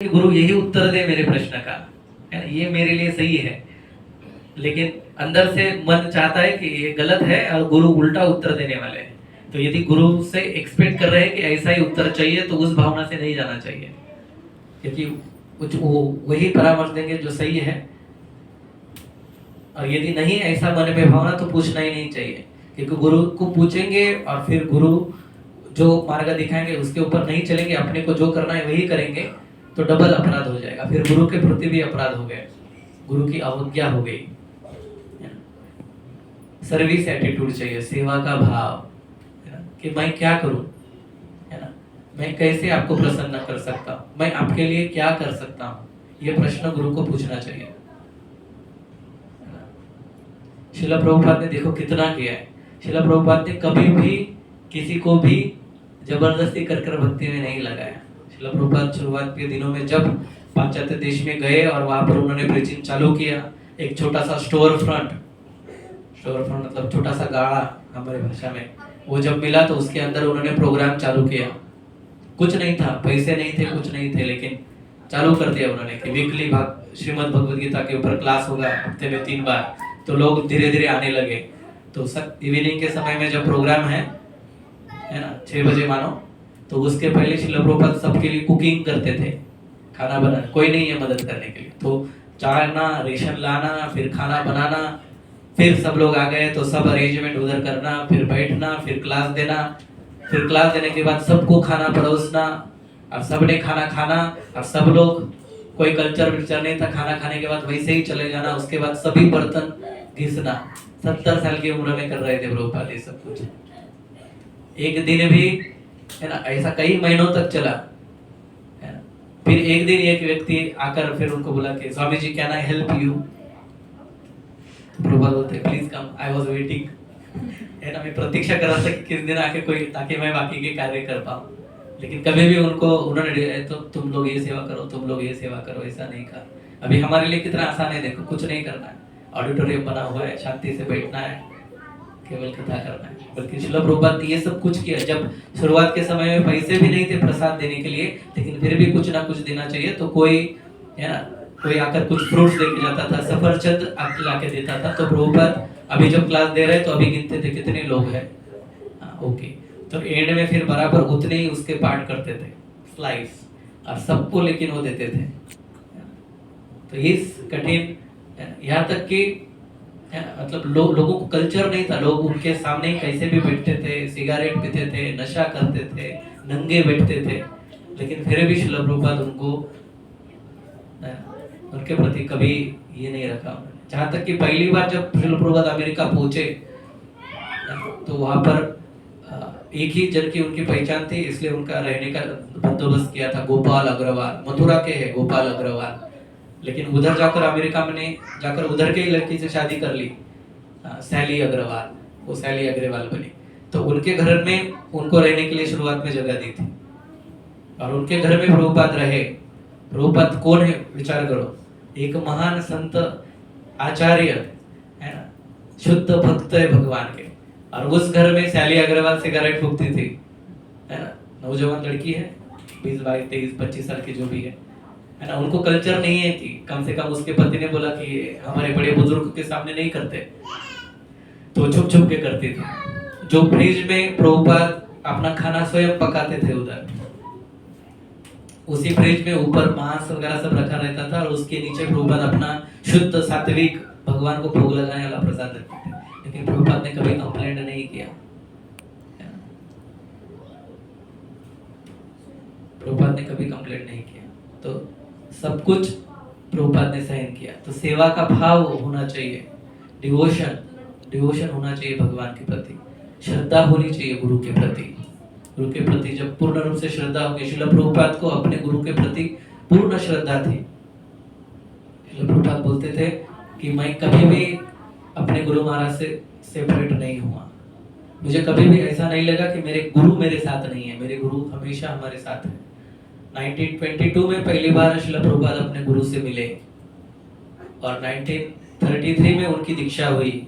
गुरु यही उत्तर दे मेरे प्रश्न का, है ना, ये मेरे लिए सही है। लेकिन अंदर से मन चाहता है कि ये गलत है और गुरु उल्टा उत्तर देने वाले हैं। तो यदि गुरु से एक्सपेक्ट कर रहे हैं कि ऐसा ही उत्तर चाहिए तो उस भावना से नहीं जाना चाहिए, क्योंकि वो वही परामर्श देंगे जो सही है। और यदि नहीं ऐसा मन में भावना तो पूछना ही नहीं चाहिए, क्योंकि गुरु को पूछेंगे और फिर गुरु जो मार्ग दिखाएंगे उसके ऊपर नहीं चलेंगे, अपने को जो करना है वही करेंगे, तो डबल अपराध हो जाएगा। फिर गुरु के प्रति भी अपराध हो गए, गुरु की अवज्ञा हो गई। सर्विस एटीट्यूड चाहिए, सेवा का भाव, है ना, कि मैं क्या करूं, है ना, मैं कैसे आपको प्रसन्न कर सकता हूं, मैं आपके लिए क्या कर सकता हूं, ये प्रश्न गुरु को पूछना चाहिए। शिला प्रभुपाद ने देखो कितना किया है। शिला प्रभुपाद ने कभी भी किसी को भी जबरदस्ती कर भक्ति में नहीं लगाया। शिला प्रभुपाद शुरुआत के दिनों में जब पाश्चात्य देश में गए और वहां पर उन्होंने प्रीचिंग चालू किया, एक छोटा सा स्टोर फ्रंट मतलब छोटा सा गाड़ा हमारे भाषा में, वो जब मिला तो उसके अंदर उन्होंने प्रोग्राम चालू किया। कुछ नहीं था, पैसे नहीं थे, कुछ नहीं थे, लेकिन चालू कर दिया उन्होंने कि वीकली श्रीमद् भगवद गीता के ऊपर क्लास होगा हफ्ते में 3 बार। तो लोग धीरे धीरे आने लगे। तो इवनिंग के समय में जब प्रोग्राम है ना, 6 बजे मानो, तो उसके पहले शिला प्रभुपाद सबके लिए कुकिंग करते थे, खाना बनाना। कोई नहीं है मदद करने के लिए, तो चाहना, रेशन लाना, फिर खाना बनाना, फिर सब लोग आ गए तो सब अरेंजमेंट उधर करना, फिर बैठना, फिर क्लास देना, फिर क्लास देने के बाद सबको खाना परोसना, और सबने खाना खाना, और सब लोग, कोई कल्चर विल्चर नहीं था, खाना खाने के बाद वैसे ही चले जाना। उसके बाद सभी बर्तन घिसना। 70 साल की उम्र में कर रहे थे प्रभुपाद ये सब कुछ। एक दिन भी, है ना, ऐसा कई महीनों तक चला, है ना। फिर एक दिन एक व्यक्ति आकर फिर उनको बोला कि Swami ji can I help you. Prabhupada बोलते please come, I was waiting, है ना, मैं प्रतीक्षा कर रहा था कि किस दिन आके कोई, ताकि मैं बाकी के कार्य कर पाऊं। लेकिन कभी भी उन्होंने तो तुम लोग ये सेवा करो, तुम लोग ये सेवा करो, ऐसा नहीं कहा। अभी हमारे लिए कितना आसान है, देखो, कुछ नहीं करना है, ऑडिटोरियम बना हुआ है, शांति से बैठना है, केवल कथा करना है। बल्कि शिला प्रभुपाद ये सब कुछ किया। जब शुरुआत के समय में पैसे भी नहीं थे प्रसाद देने के लिए, लेकिन फिर भी कुछ ना कुछ देना चाहिए। तो कोई, है ना, कोई आकर कुछ फ्रूट्स देके जाता था, सफरचंद आके लाके देता था। तो प्रभुपाद अभी जब क्लास दे रहे तो अभी गिनते थे कितने लोग हैं, ओके, तो एंड में फिर बराबर उतने ही उसके पार्ट करते थे, स्लाइस, और सबको लेकिन वो देते थे। तो इस कठिन, यहाँ तक कि मतलब लोगों को कल्चर नहीं था, लोग उनके सामने ही कैसे भी बैठते थे, सिगारेट पीते थे, नशा करते थे, नंगे बैठते थे, लेकिन फिर भी शिला प्रभुपाद उनके प्रति कभी ये नहीं रखा। जहाँ तक कि पहली बार जब शिला प्रभुपाद अमेरिका पहुंचे तो वहां पर एक ही जन की उनकी पहचान थी, इसलिए उनका रहने का बंदोबस्त किया था। गोपाल अग्रवाल, मथुरा के है गोपाल अग्रवाल, लेकिन उधर जाकर अमेरिका में जाकर उधर के ही लड़की से शादी कर ली, सैली अग्रवाल, वो सैली अग्रवाल बनी। तो उनके घर में उनको रहने के लिए शुरुआत में जगह दी थी, और उनके घर में प्रभुपाद रहे। प्रभुपाद कौन है विचार करो, एक महान संत आचार्य, है ना, शुद्ध भक्त है भगवान के, और उस घर में सैली अग्रवाल सिगरेट फूकती थी, है ना, नौजवान लड़की है, 20, 22, 23, 25 साल की जो भी है ना। उनको कल्चर नहीं है कि कम से कम उसके पति ने बोला कि हमारे बड़े बुजुर्ग के सामने नहीं करते, तो छुप छुप के करती थी। जो फ्रिज में प्रभुपाद अपना खाना स्वयं पकाते थे, उधर उसी फ्रिज में ऊपर मांस वगैरह सब रखा रहता था, और उसके नीचे प्रभुपाद अपना शुद्ध सात्विक भगवान को भोग लगाने वाला प्रसाद रखते थे। लेकिन प्रभुपाद ने कभी कंप्लेंट नहीं किया, प्रभुपाद ने कभी कंप्लेंट नहीं किया। तो सब कुछ प्रभुपाद ने सहन किया। तो सेवा का भाव होना चाहिए, डिवोशन होना चाहिए भगवान के प्रति, श्रद्धा होनी चाहिए गुरु के प्रति। गुरु के प्रति जब पूर्ण रूप से श्रद्धा होगी, शिला प्रभुपाद को अपने गुरु के प्रति पूर्ण श्रद्धा थी। शिला प्रभुपाद बोलते थे कि मैं कभी भी अपने गुरु महाराज से सेपरेट नहीं हुआ, मुझे कभी भी ऐसा नहीं लगा कि मेरे गुरु मेरे साथ नहीं है, मेरे गुरु हमेशा हमारे साथ है। 1922 में पहली बार शिला प्रभुपाद अपने गुरु से मिले, और 1933 में उनकी दीक्षा हुई,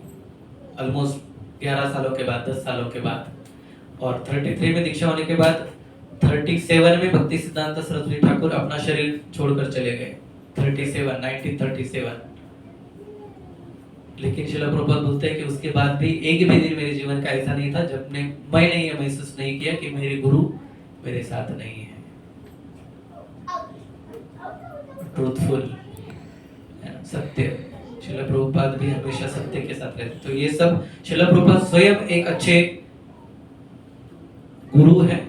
ऑलमोस्ट 11 सालों के बाद, 10 सालों के बाद। और 33 में दीक्षा होने के बाद 37 में भक्ति सिद्धांत सरस्वती ठाकुर अपना शरीर छोड़कर चले गए। 1937। लेकिन श्रील प्रभुपाद बोलते हैं कि उसके बाद भी एक भी दिन मेरे जीवन का ऐसा नहीं था जब मैंने ये महसूस नहीं किया कि मेरे गुरु मेरे साथ नहीं है। ट्रूथफुल, सत्य। श्रील प्रभुपाद भी हमेशा सत्य के साथ रहते। तो ये सब श्रील प्रभुपाद स्वयं एक अच्छे गुरु है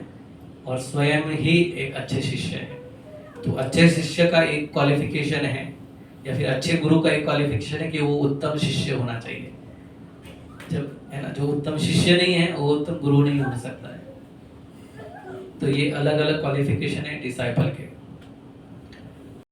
और स्वयं ही एक अच्छे शिष्य है। तो अच्छे शिष्य का एक क्वालिफिकेशन है या फिर अच्छे गुरु का एक क्वालिफिकेशन है कि वो उत्तम शिष्य होना चाहिए। जब है ना, जो उत्तम शिष्य नहीं है वो उत्तम गुरु नहीं हो सकता है। तो ये अलग अलग क्वालिफिकेशन है डिसाइपल के।